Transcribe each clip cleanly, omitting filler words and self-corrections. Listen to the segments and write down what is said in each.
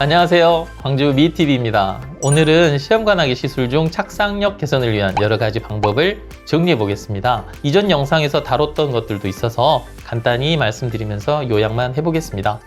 안녕하세요. 광주 미TV입니다. 오늘은 시험관하기 시술 중 착상력 개선을 위한 여러 가지 방법을 정리해 보겠습니다. 이전 영상에서 다뤘던 것들도 있어서 간단히 말씀드리면서 요약만 해보겠습니다.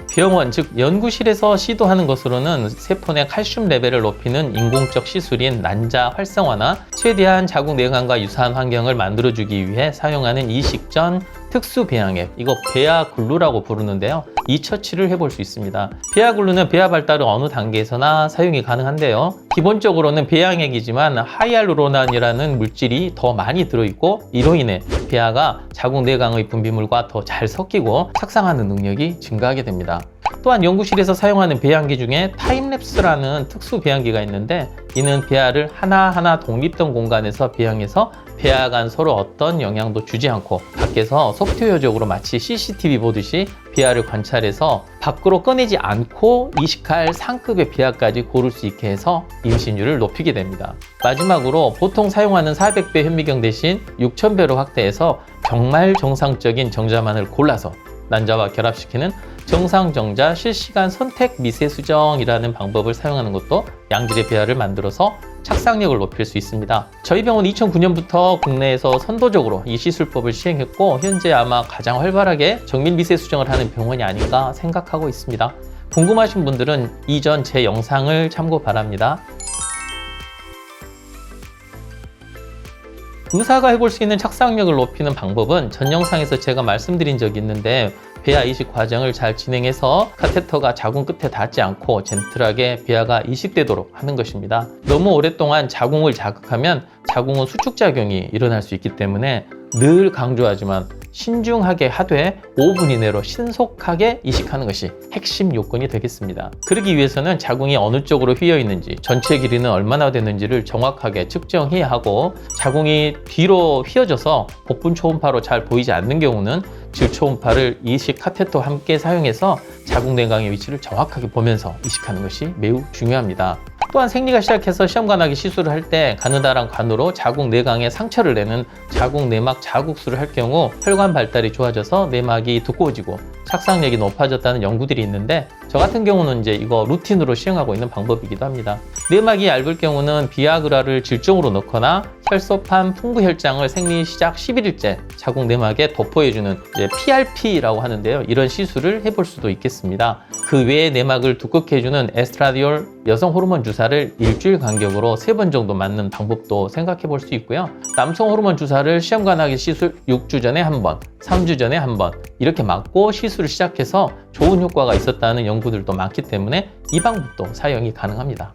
병원, 즉 연구실에서 시도하는 것으로는 세포 내 칼슘 레벨을 높이는 인공적 시술인 난자 활성화나 최대한 자궁 내관과 유사한 환경을 만들어주기 위해 사용하는 이식 전 특수 배양액, 이거 베아글루라고 부르는데요. 이 처치를 해볼 수 있습니다. 베아글루는 배아 발달은 어느 단계에서나 사용이 가능한데요. 기본적으로는 배양액이지만 하이알루로난이라는 물질이 더 많이 들어있고 이로 인해 배아가 자궁 내강의 분비물과 더 잘 섞이고 착상하는 능력이 증가하게 됩니다. 또한 연구실에서 사용하는 배양기 중에 타임랩스라는 특수 배양기가 있는데 이는 배아를 하나하나 독립된 공간에서 배양해서 배아 간 서로 어떤 영향도 주지 않고 밖에서 소프트웨어적으로 마치 CCTV 보듯이 배아를 관찰해서 밖으로 꺼내지 않고 이식할 상급의 배아까지 고를 수 있게 해서 임신율을 높이게 됩니다. 마지막으로 보통 사용하는 400배 현미경 대신 6000배로 확대해서 정말 정상적인 정자만을 골라서 난자와 결합시키는 정상정자 실시간 선택 미세 수정이라는 방법을 사용하는 것도 양질의 배아를 만들어서 착상력을 높일 수 있습니다. 저희 병원 2009년부터 국내에서 선도적으로 이 시술법을 시행했고 현재 아마 가장 활발하게 정밀 미세 수정을 하는 병원이 아닌가 생각하고 있습니다. 궁금하신 분들은 이전 제 영상을 참고 바랍니다. 의사가 해볼 수 있는 착상력을 높이는 방법은 전 영상에서 제가 말씀드린 적이 있는데 배아 이식 과정을 잘 진행해서 카테터가 자궁 끝에 닿지 않고 젠틀하게 배아가 이식되도록 하는 것입니다. 너무 오랫동안 자궁을 자극하면 자궁은 수축작용이 일어날 수 있기 때문에 늘 강조하지만 신중하게 하되 5분 이내로 신속하게 이식하는 것이 핵심 요건이 되겠습니다. 그러기 위해서는 자궁이 어느 쪽으로 휘어 있는지, 전체 길이는 얼마나 되는지를 정확하게 측정해야 하고 자궁이 뒤로 휘어져서 복분 초음파로 잘 보이지 않는 경우는 질초음파를 이식 카테터와 함께 사용해서 자궁 내강의 위치를 정확하게 보면서 이식하는 것이 매우 중요합니다. 또한 생리가 시작해서 시험관하기 시술을 할 때 가느다란 관으로 자궁 내강에 상처를 내는 자궁 내막 자국수를 할 경우 혈관 발달이 좋아져서 내막이 두꺼워지고 착상력이 높아졌다는 연구들이 있는데 저 같은 경우는 이제 이거 루틴으로 시행하고 있는 방법이기도 합니다. 내막이 얇을 경우는 비아그라를 질종으로 넣거나 혈소판 풍부혈장을 생리 시작 11일째 자궁 내막에 도포해주는 PRP라고 하는데요. 이런 시술을 해볼 수도 있겠습니다. 그 외에 내막을 두껍게 해주는 에스트라디올 여성 호르몬 주사를 일주일 간격으로 3번 정도 맞는 방법도 생각해 볼 수 있고요. 남성 호르몬 주사를 시험관하기 시술 6주 전에 한 번, 3주 전에 한 번 이렇게 맞고 시술을 시작해서 좋은 효과가 있었다는 연구들도 많기 때문에 이 방법도 사용이 가능합니다.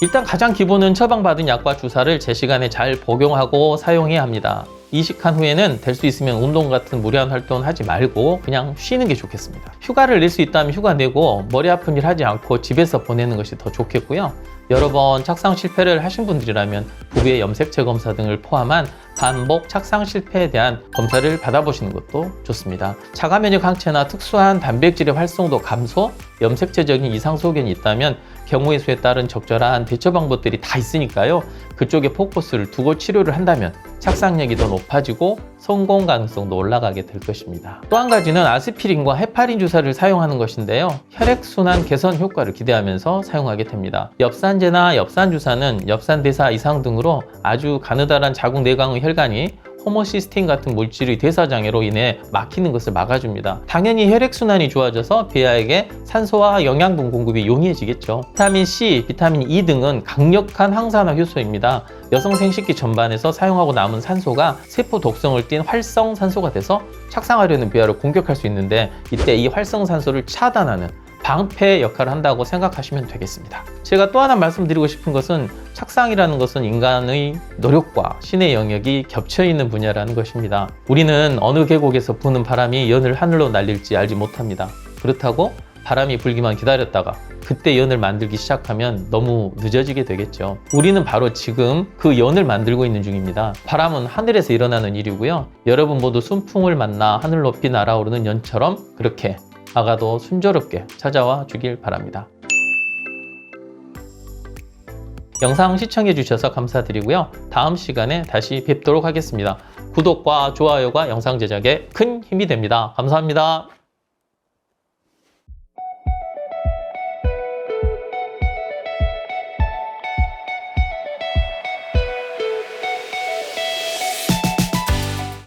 일단 가장 기본은 처방받은 약과 주사를 제 시간에 잘 복용하고 사용해야 합니다. 이식한 후에는 될 수 있으면 운동 같은 무리한 활동은 하지 말고 그냥 쉬는 게 좋겠습니다. 휴가를 낼 수 있다면 휴가 내고 머리 아픈 일 하지 않고 집에서 보내는 것이 더 좋겠고요. 여러 번 착상 실패를 하신 분들이라면 부부의 염색체 검사 등을 포함한 반복 착상 실패에 대한 검사를 받아보시는 것도 좋습니다. 자가 면역 항체나 특수한 단백질의 활성도 감소, 염색체적인 이상 소견이 있다면 경우의 수에 따른 적절한 대처 방법들이 다 있으니까요. 그쪽에 포커스를 두고 치료를 한다면 착상력이 더 높아지고 성공 가능성도 올라가게 될 것입니다. 또 한 가지는 아스피린과 헤파린 주사를 사용하는 것인데요. 혈액순환 개선 효과를 기대하면서 사용하게 됩니다. 엽산제나 엽산주사는 엽산대사 이상 등으로 아주 가느다란 자궁 내강의 혈관이 호모시스틴 같은 물질의 대사장애로 인해 막히는 것을 막아줍니다. 당연히 혈액순환이 좋아져서 배아에게 산소와 영양분 공급이 용이해지겠죠. 비타민 C, 비타민 E 등은 강력한 항산화 효소입니다. 여성 생식기 전반에서 사용하고 남은 산소가 세포 독성을 띤 활성산소가 돼서 착상하려는 배아를 공격할 수 있는데 이때 이 활성산소를 차단하는 방패 역할을 한다고 생각하시면 되겠습니다. 제가 또 하나 말씀드리고 싶은 것은 착상이라는 것은 인간의 노력과 신의 영역이 겹쳐있는 분야라는 것입니다. 우리는 어느 계곡에서 부는 바람이 연을 하늘로 날릴지 알지 못합니다. 그렇다고 바람이 불기만 기다렸다가 그때 연을 만들기 시작하면 너무 늦어지게 되겠죠. 우리는 바로 지금 그 연을 만들고 있는 중입니다. 바람은 하늘에서 일어나는 일이고요. 여러분 모두 순풍을 만나 하늘 높이 날아오르는 연처럼 그렇게 아가도 순조롭게 찾아와 주길 바랍니다. 영상 시청해 주셔서 감사드리고요. 다음 시간에 다시 뵙도록 하겠습니다. 구독과 좋아요가 영상 제작에 큰 힘이 됩니다. 감사합니다.